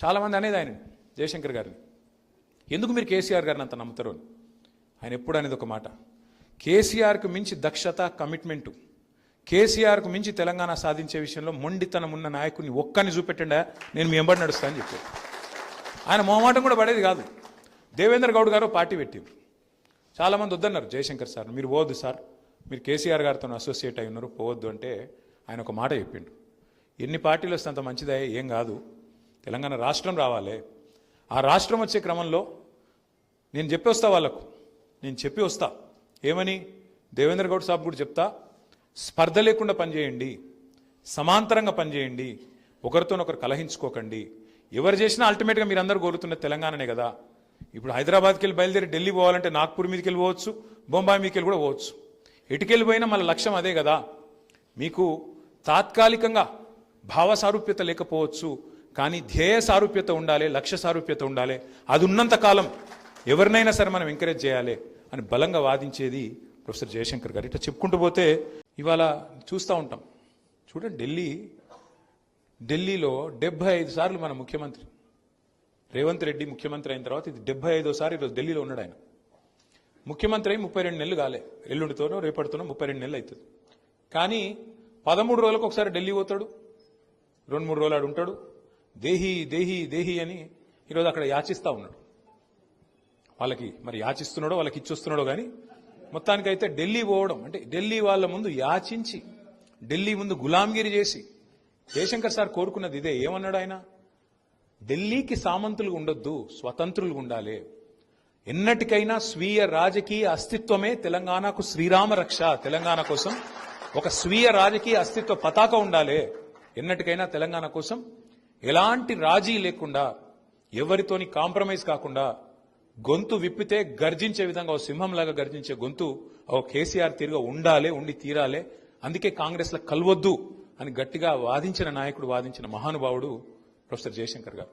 చాలామంది అనేది ఆయన జయశంకర్ గారిని ఎందుకు మీరు కేసీఆర్ గారిని అంత నమ్ముతారు అని. ఆయన ఎప్పుడు అనేది ఒక మాట, కేసీఆర్కు మించి దక్షత, కమిట్మెంటు, కేసీఆర్కు మించి తెలంగాణ సాధించే విషయంలో మొండితనం ఉన్న నాయకుడిని ఒక్కని చూపెట్టండా నేను మీ ఎంబడి నడుస్తా అని చెప్పారు. ఆయన మొహమాటం కూడా పడేది కాదు. దేవేంద్ర గౌడ్ గారు పార్టీ పెట్టారు. చాలామంది వద్దన్నారు జయశంకర్ సార్, మీరు పోవద్దు సార్, మీరు కేసీఆర్ గారితో అసోసియేట్ అయి ఉన్నారు, పోవద్దు అంటే ఆయన ఒక మాట చెప్పిండు, ఎన్ని పార్టీలు వస్తే అంత మంచిదే, ఏం కాదు, తెలంగాణ రాష్ట్రం రావాలి. ఆ రాష్ట్రం వచ్చే క్రమంలో నేను చెప్పి వస్తా, వాళ్ళకు నేను చెప్పి వస్తా. ఏమని? దేవేంద్ర గౌడ్ సాబ్ కూడా చెప్తా, స్పర్ధ లేకుండా పనిచేయండి, సమాంతరంగా పనిచేయండి, ఒకరితోనొకరు కలహించుకోకండి. ఎవరు చేసినా అల్టిమేట్గా మీరు అందరూ కోరుతున్న తెలంగాణనే కదా. ఇప్పుడు హైదరాబాద్కి వెళ్ళి బయలుదేరి ఢిల్లీ పోవాలంటే నాగ్పూర్ మీదకి వెళ్ళి పోవచ్చు, బొంబాయి మీదకి వెళ్ళి కూడా పోవచ్చు. ఎటుకెళ్ళిపోయినా మళ్ళీ లక్ష్యం అదే కదా. మీకు తాత్కాలికంగా భావ సారూప్యత లేకపోవచ్చు, కానీ ధ్యేయ సారూప్యత ఉండాలి, లక్ష్య సారూప్యత ఉండాలి. అది ఉన్నంత కాలం ఎవరినైనా సరే మనం ఎంకరేజ్ చేయాలి అని బలంగా వాదించేది ప్రొఫెసర్ జయశంకర్ గారు. ఇట్లా చెప్పుకుంటూ పోతే ఇవాళ చూస్తూ ఉంటాం. చూడండి, ఢిల్లీలో 75 సార్లు మన ముఖ్యమంత్రి రేవంత్ రెడ్డి ముఖ్యమంత్రి అయిన తర్వాత ఇది 75వ సారి ఈరోజు ఢిల్లీలో ఉన్నాడు. ఆయన ముఖ్యమంత్రి అయి 32 నెలలు కాలే, ఎల్లుండితోనో రేపటితోనో 32 నెలలు అవుతుంది. కానీ 13 రోజులకు ఒకసారి ఢిల్లీ పోతాడు, 2-3 రోజులు ఆడు ఉంటాడు, దేహి దేహి దేహి అని ఈరోజు అక్కడ యాచిస్తూ ఉన్నాడు. వాళ్ళకి మరి యాచిస్తున్నాడో వాళ్ళకి ఇచ్చొస్తున్నాడో కానీ మొత్తానికైతే ఢిల్లీ పోవడం అంటే ఢిల్లీ వాళ్ళ ముందు యాచించి, ఢిల్లీ ముందు గులాంగిరి చేసి జయశంకర్ సార్ కోరుకున్నది ఇదే. ఏమన్నాడు ఆయన? ఢిల్లీకి సామంతులు ఉండొద్దు, స్వతంత్రులు ఉండాలి. ఎన్నటికైనా స్వీయ రాజకీయ అస్తిత్వమే తెలంగాణకు శ్రీరామ రక్ష. తెలంగాణ కోసం ఒక స్వీయ రాజకీయ అస్తిత్వ పతాక ఉండాలి. ఎన్నటికైనా తెలంగాణ కోసం ఎలాంటి రాజీ లేకుండా, ఎవరితోని కాంప్రమైజ్ కాకుండా, గొంతు విప్పితే గర్జించే విధంగా, ఓ సింహంలాగా గర్జించే గొంతు ఓ కేసీఆర్ తీరుగా ఉండాలి, ఉండి తీరాలి. అందుకే కాంగ్రెస్లో కలవద్దు అని గట్టిగా వాదించిన నాయకుడు, వాదించిన మహానుభావుడు ప్రొఫెసర్ జయశంకర్ గారు.